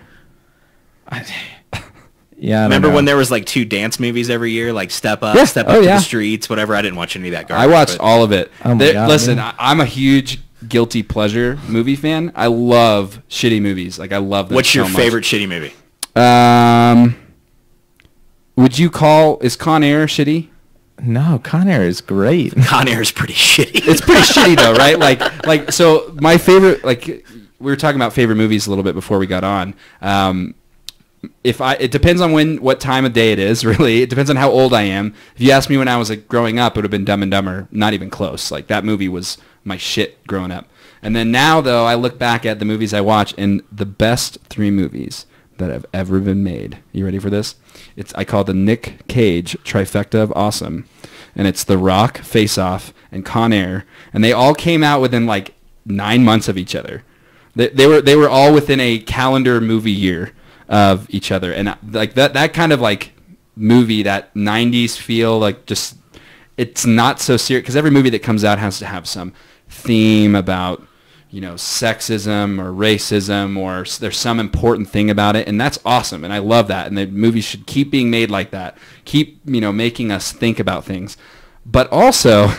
Yeah. Remember when there was like 2 dance movies every year, like Step Up, Step Up to the Streets, whatever? I didn't watch any of that garbage. I watched all of it. Oh my God, listen, I'm a huge guilty pleasure movie fan. I love shitty movies. Like, I love them. What's your so favorite shitty movie? Is Con Air shitty? No, Con Air is great. Con Air is pretty shitty. It's pretty shitty though, right? Like so my favorite, like we were talking about favorite movies a little bit before we got on. It depends on what time of day it is, really. It depends on how old I am. If you asked me when I was like growing up, it would have been Dumb and Dumber. Not even close. Like, that movie was my shit growing up. And then now, though, I look back at the movies I watch, and the best 3 movies that have ever been made. You ready for this? I call it the Nick Cage trifecta of awesome. And it's The Rock, Face Off, and Con Air. And they all came out within like 9 months of each other. They were all within a calendar movie year of each other. And like that kind of like movie, that 90s feel, like, just, it's not so serious, because every movie that comes out has to have some theme about, you know, sexism or racism, or there's some important thing about it, and that's awesome, and I love that, and the movies should keep being made like that, keep, you know, making us think about things. But also,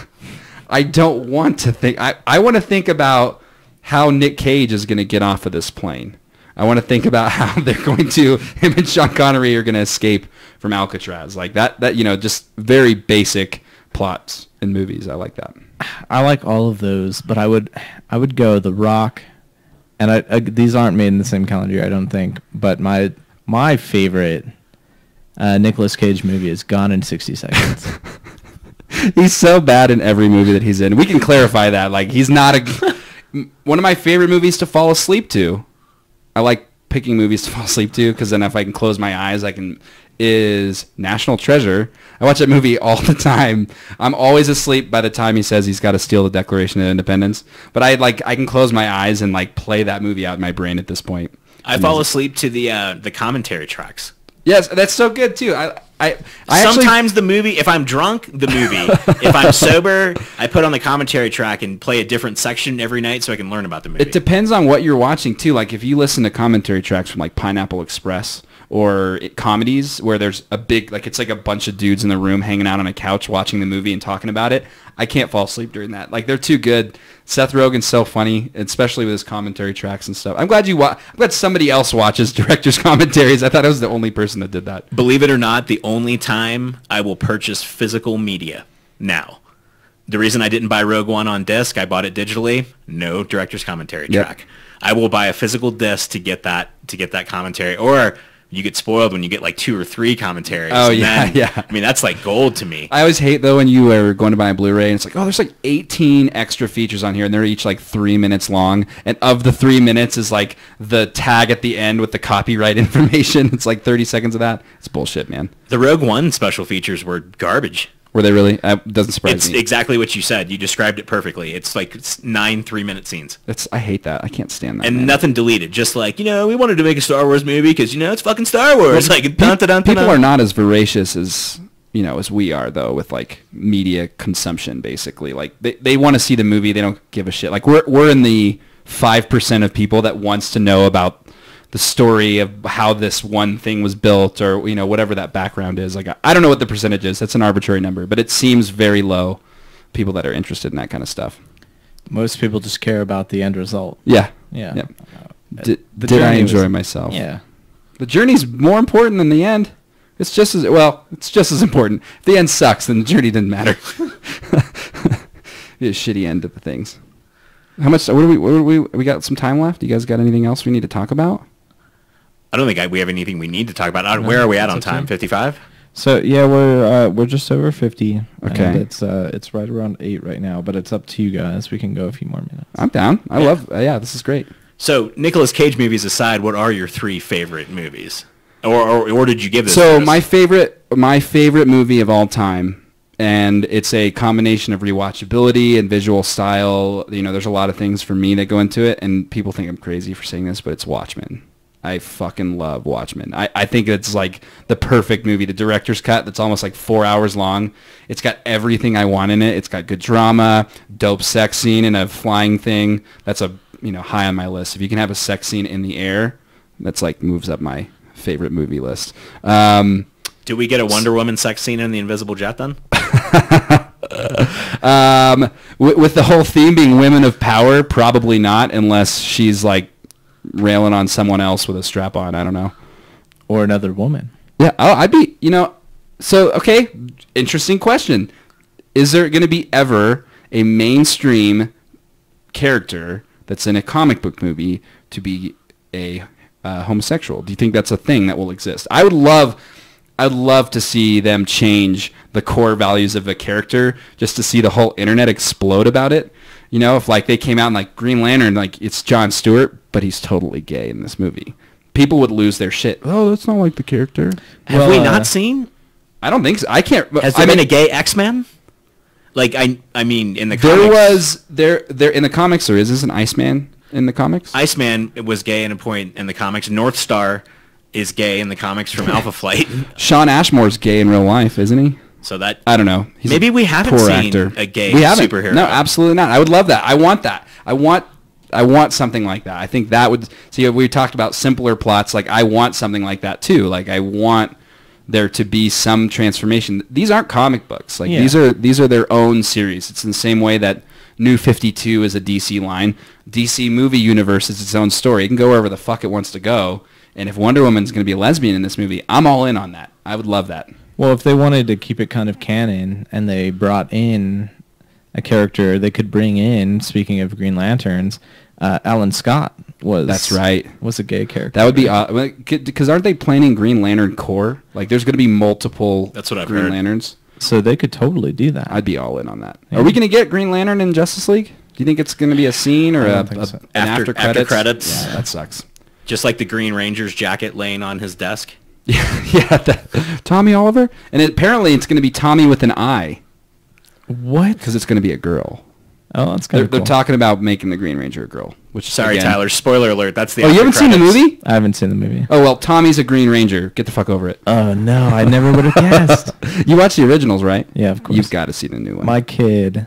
I don't want to think, I want to think about how Nick Cage is going to get off of this plane. I want to think about how they're going to, him and Sean Connery are going to escape from Alcatraz. Like that, you know, just very basic plots in movies. I like that. I like all of those, but I would go The Rock, and these aren't made in the same calendar year, I don't think. But my favorite Nicolas Cage movie is Gone in 60 Seconds. He's so bad in every movie that he's in. We can clarify that. Like, he's not one of my favorite movies to fall asleep to. I like picking movies to fall asleep to, because then if I can close my eyes, is National Treasure. I watch that movie all the time. I'm always asleep by the time he says he's got to steal the Declaration of Independence. But I can close my eyes and like play that movie out in my brain at this point. I fall asleep to the commentary tracks. Yes, that's so good too. I sometimes the movie, if I'm drunk, the movie. If I'm sober, I put on the commentary track and play a different section every night so I can learn about the movie. It depends on what you're watching too. Like, if you listen to commentary tracks from like Pineapple Express, or comedies where there's a big, like, it's like a bunch of dudes in the room hanging out on a couch watching the movie and talking about it, I can't fall asleep during that. Like, they're too good. Seth Rogen's so funny, especially with his commentary tracks and stuff. I'm glad somebody else watches director's commentaries. I thought I was the only person that did that. Believe it or not, the only time I will purchase physical media now. The reason I didn't buy Rogue One on disc, I bought it digitally. No director's commentary track. I will buy a physical disc to get that commentary, or you get spoiled when you get like 2 or 3 commentaries. Oh, yeah, yeah. I mean, that's like gold to me. I always hate, though, when you are going to buy a Blu-ray, and it's like, oh, there's like 18 extra features on here, and they're each like 3 minutes long. And of the 3 minutes is like the tag at the end with the copyright information. It's like 30 seconds of that. It's bullshit, man. The Rogue One special features were garbage. Were they really? Doesn't surprise me. It's exactly what you said. You described it perfectly. It's like 9 3-minute scenes. I hate that. I can't stand that. And man. Nothing deleted. Just like, we wanted to make a Star Wars movie because, it's fucking Star Wars. Well, like, people are not as voracious as we are, though, with like media consumption, basically. Like, they want to see the movie. They don't give a shit. Like, we're in the 5% of people that wants to know about the story of how this one thing was built, or whatever that background is. Like, I don't know what the percentage is. That's an arbitrary number, but it seems very low. People that are interested in that kind of stuff. Most people just care about the end result. Yeah. Did I enjoy myself? Yeah. The journey's more important than the end. It's just as important. If the end sucks, then the journey didn't matter. Be a shitty end to the things. How much? We got some time left. You guys got anything else we need to talk about? I don't think we have anything we need to talk about. Where are we at on time? 55? So yeah, we're just over 50. Okay. And it's right around 8 right now, but it's up to you guys. We can go a few more minutes. I'm down. I love. This is great. So Nicolas Cage movies aside, what are your 3 favorite movies, or did you give this? So my favorite movie of all time, and it's a combination of rewatchability and visual style. You know, there's a lot of things for me that go into it, and people think I'm crazy for saying this, but it's Watchmen. I fucking love Watchmen. I think it's like the perfect movie. The director's cut that's almost like 4 hours long. It's got everything I want in it. It's got good drama, dope sex scene, and a flying thing. That's high on my list. If you can have a sex scene in the air, that's like moves up my favorite movie list. Do we get a Wonder Woman sex scene in The Invisible Jet then? With the whole theme being women of power, probably not, unless she's like railing on someone else with a strap on. I don't know. Or another woman. Yeah, I'd be, so, okay, interesting question. Is there going to be ever a mainstream character that's in a comic book movie to be a homosexual? Do you think that's a thing that will exist? I'd love to see them change the core values of a character just to see the whole internet explode about it. If like they came out and like Green Lantern, like it's Jon Stewart, but he's totally gay in this movie. People would lose their shit. Oh, that's not like the character. Have we not seen? I don't think so. I can't. Has there been a gay X-Men? Like I mean, in the comics, there in the comics there is an Iceman in the comics. Iceman was gay at a point in the comics. North Star is gay in the comics from Alpha Flight. Sean Ashmore's gay in real life, isn't he? So that I don't know. He's maybe we haven't seen a gay superhero. No, absolutely not. I would love that. I want that. I want something like that. I think that would see. We talked about simpler plots. Like I want something like that too. Like I want there to be some transformation. These aren't comic books. Like these are their own series. It's in the same way that New 52 is a DC line. DC movie universe is its own story. It can go wherever the fuck it wants to go. And if Wonder Woman's going to be a lesbian in this movie, I'm all in on that. I would love that. Well, if they wanted to keep it kind of canon and they brought in a character they could bring in, speaking of Green Lanterns, Alan Scott was... That's right. ...was a gay character. That would be... Because aren't they planning Green Lantern Corps? Like, there's going to be multiple That's what I've Green heard. Lanterns. So they could totally do that. I'd be all in on that. Yeah. Are we going to get Green Lantern in Justice League? Do you think it's going to be a scene or an after credits? Yeah, that sucks. Just like the Green Ranger's jacket laying on his desk. Tommy Oliver, and apparently it's going to be Tommy with an I. What? Because it's going to be a girl. Oh, that's kind of cool. They're talking about making the Green Ranger a girl. Which Sorry, again, Tyler. Spoiler alert. That's the. Oh, you haven't seen the movie? I haven't seen the movie. Oh well, Tommy's a Green Ranger. Get the fuck over it. Oh no, I never would have guessed. You watch the originals, right? Yeah, of course. You've got to see the new one. My kid,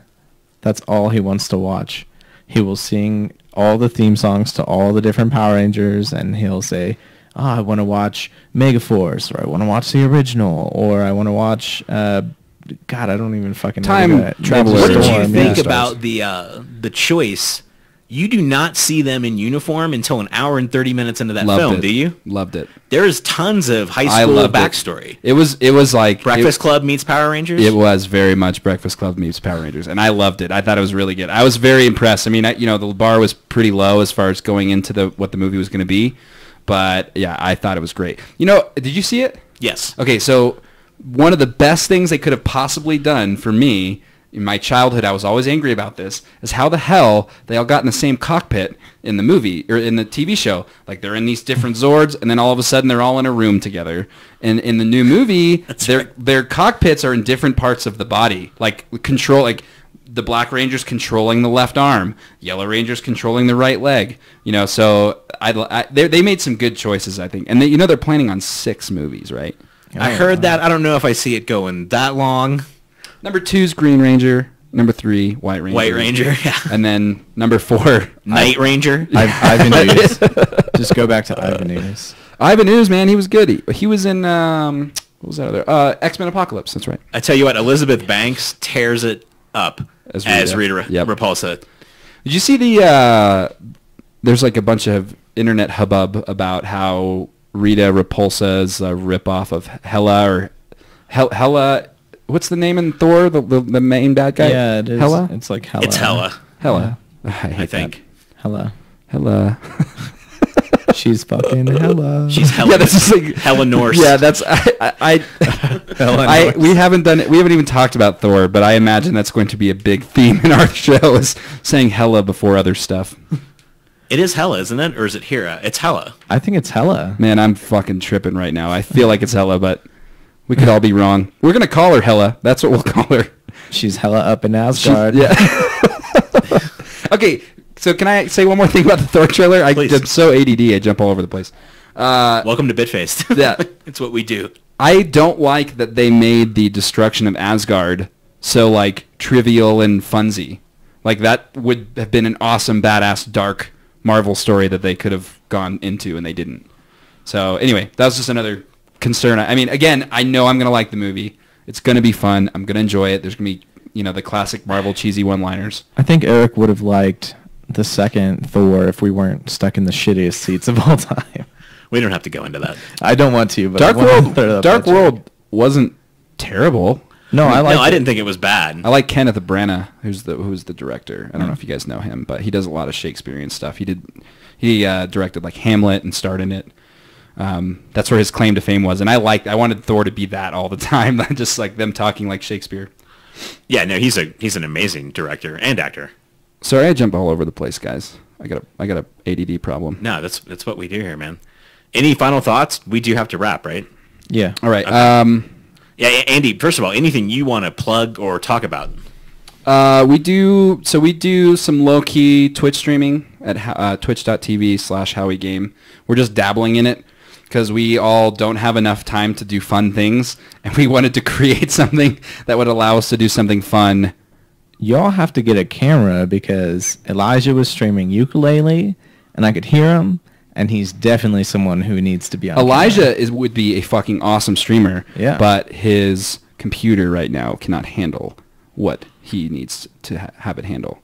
that's all he wants to watch. He will sing all the theme songs to all the different Power Rangers, and he'll say, "Oh, I want to watch Megaforce," or "I want to watch the original," or "I want to watch." God, I don't even fucking know. Time Traveler. What did you think about the choice? You do not see them in uniform until an hour and 30 minutes into that film, do you? Loved it. There is tons of high school backstory. It was like Breakfast Club meets Power Rangers. It was very much Breakfast Club meets Power Rangers, and I loved it. I thought it was really good. I was very impressed. I mean, the bar was pretty low as far as going into what the movie was going to be, but yeah, I thought it was great. Did you see it? Yes. Okay, so one of the best things they could have possibly done for me in my childhood, I was always angry about this, is how the hell they all got in the same cockpit in the movie or in the TV show. Like they're in these different Zords, and then all of a sudden they're all in a room together. And in the new movie, their cockpits are in different parts of the body, like the Black Ranger's controlling the left arm, Yellow Ranger's controlling the right leg. So they made some good choices, I think. And they're planning on 6 movies, right? I heard that. I don't know if I see it going that long. Number 2's Green Ranger. Number 3, White Ranger. White Ranger, yeah. And then number 4, Night Ranger. Ivan Ooze. Just go back to Ivan Ooze. Ivan Ooze, man, he was good. He was in what was that other? X-Men Apocalypse. That's right. I tell you what, Elizabeth Banks tears it up as Rita Repulsa. Did you see there's like a bunch of internet hubbub about how Rita Repulsa is a ripoff of Hela or Hela. What's the name in Thor? The main bad guy. Yeah, it is. Hela. It's like Hela. It's Hela. Hela. I think. Hela. Hela. She's fucking Hela. She's Hela. Yeah, this is like Hela Norse. Yeah, that's Hela Norse. we haven't even talked about Thor, but I imagine that's going to be a big theme in our show is saying Hela before other stuff. It is Hela, isn't it? Or is it Hera? It's Hela. I think it's Hela. Man, I'm fucking tripping right now. I feel like it's Hela, but we could all be wrong. We're gonna call her Hela. That's what we'll call her. She's Hela up in Asgard. Yeah. Okay, so can I say one more thing about the Thor trailer? I'm so ADD, I jump all over the place. Welcome to Bitfaced. Yeah. It's what we do. I don't like that they made the destruction of Asgard so, like, trivial and funsy. Like, that would have been an awesome, badass, dark Marvel story that they could have gone into, and they didn't. So, anyway, that was just another concern. I mean, again, I know I'm going to like the movie. It's going to be fun. I'm going to enjoy it. There's going to be, the classic Marvel cheesy one-liners. I think Eric would have liked the second Thor if we weren't stuck in the shittiest seats of all time. We don't have to go into that. I don't want to, but Dark World wasn't terrible. No, I didn't think it was bad. I like Kenneth Branagh, who's the director. I don't know if you guys know him, but he does a lot of Shakespearean stuff. He directed like Hamlet and starred in it. That's where his claim to fame was, and I wanted Thor to be that all the time, not just like them talking like Shakespeare. Yeah, no, he's an amazing director and actor. Sorry, I jump all over the place, guys. I got a ADD problem. No, that's what we do here, man. Any final thoughts? We do have to wrap, right? Yeah. All right. Okay. Yeah, Andy, first of all, anything you want to plug or talk about? We do some low-key Twitch streaming at twitch.tv/HowieGame. We're just dabbling in it because we all don't have enough time to do fun things, and we wanted to create something that would allow us to do something fun. Y'all have to get a camera because Elijah was streaming ukulele, and I could hear him. And he's definitely someone who needs to be on Elijah would be a fucking awesome streamer. Yeah. But his computer right now cannot handle what he needs to have it handle.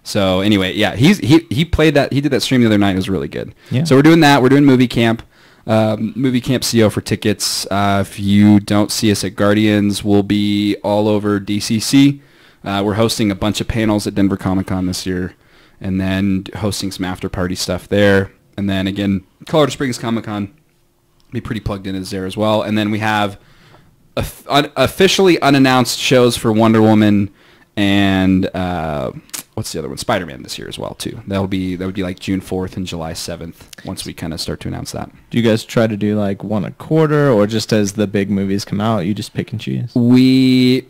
So anyway, yeah, he played that. He did that stream the other night. It was really good. Yeah. So we're doing that. We're doing Moviecamp. Moviecamp CO for tickets. If you don't see us at Guardians, we'll be all over DCC. We're hosting a bunch of panels at Denver Comic Con this year, and then hosting some after party stuff there. And then again, Colorado Springs Comic Con, be pretty plugged in as there as well. And then we have officially unannounced shows for Wonder Woman and what's the other one? Spider-Man this year as well too. That would be like June 4th and July 7th once we kind of start to announce that. Do you guys try to do like one a quarter, or just as the big movies come out, you just pick and choose? We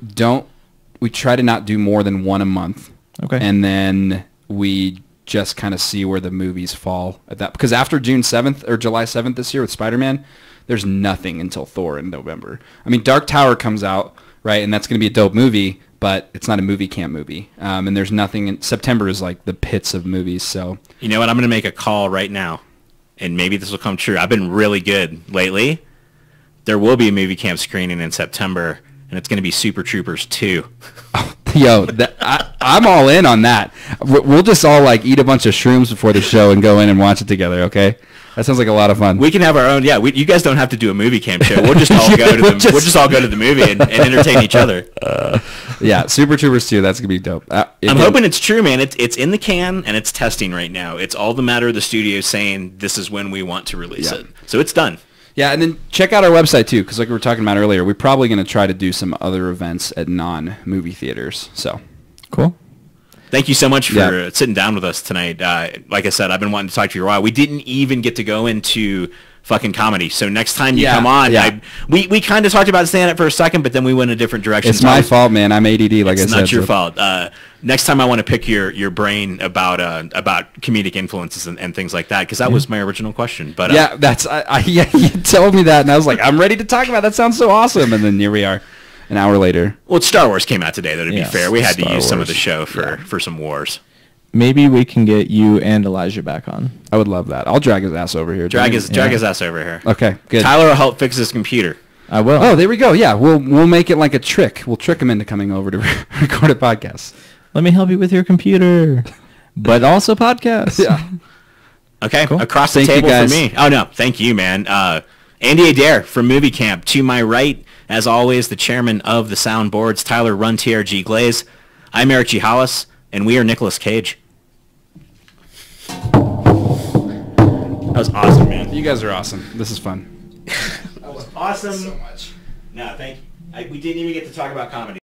try to not do more than one a month. Okay. And then we just kind of see where the movies fall at that, because after June 7th or July 7th this year with Spider-Man, there's nothing until Thor in November. I mean, Dark Tower comes out, right, and that's going to be a dope movie, but it's not a Moviecamp movie. And there's nothing in September is like the pits of movies. So you know what? I'm going to make a call right now, and maybe this will come true. I've been really good lately. There will be a Moviecamp screening in September, and it's going to be Super Troopers 2. Yo, I'm all in on that. We'll just all like eat a bunch of shrooms before the show and go in and watch it together. Okay, that sounds like a lot of fun. We can have our own. Yeah, you guys don't have to do a Moviecamp show. We'll just all go to We'll just all go to the movie and entertain each other. Yeah, Super Troopers 2. That's gonna be dope. I'm hoping it's true, man. It's in the can and it's testing right now. It's all the matter of the studio saying this is when we want to release it. So it's done. Yeah, and then check out our website too, because like we were talking about earlier, we're probably going to try to do some other events at non-movie theaters. So cool. Thank you so much for sitting down with us tonight. Like I said, I've been wanting to talk to you for a while. We didn't even get to go into fucking comedy. So next time you come on, we kind of talked about stand-up for a second, but then we went a different direction. It's my fault, man. I'm ADD, like I said. It's not your fault. Next time I want to pick your brain about comedic influences and things like that, because that was my original question. But yeah, that's you told me that, and I was like, I'm ready to talk about that. Sounds so awesome. And then here we are, an hour later. Well, Star Wars came out today, though, to be fair. We had to use some of the show for some wars. Maybe we can get you and Elijah back on. I would love that. I'll drag his ass over here. Drag his ass over here. Okay, good. Tyler will help fix his computer. I will. Oh, there we go. Yeah, we'll make it like a trick. We'll trick him into coming over to record a podcast. Let me help you with your computer, but also podcasts. Yeah. Okay, cool. Across the table for me. Oh, no, thank you, man. Andy Adair from Moviecamp. To my right, as always, the chairman of the soundboards, Tyler Run TRG Glaze. I'm Eric G. Hollis, and we are Nicolas Cage. That was awesome, man. You guys are awesome. This is fun. That was awesome. So much. No, thank you. We didn't even get to talk about comedy.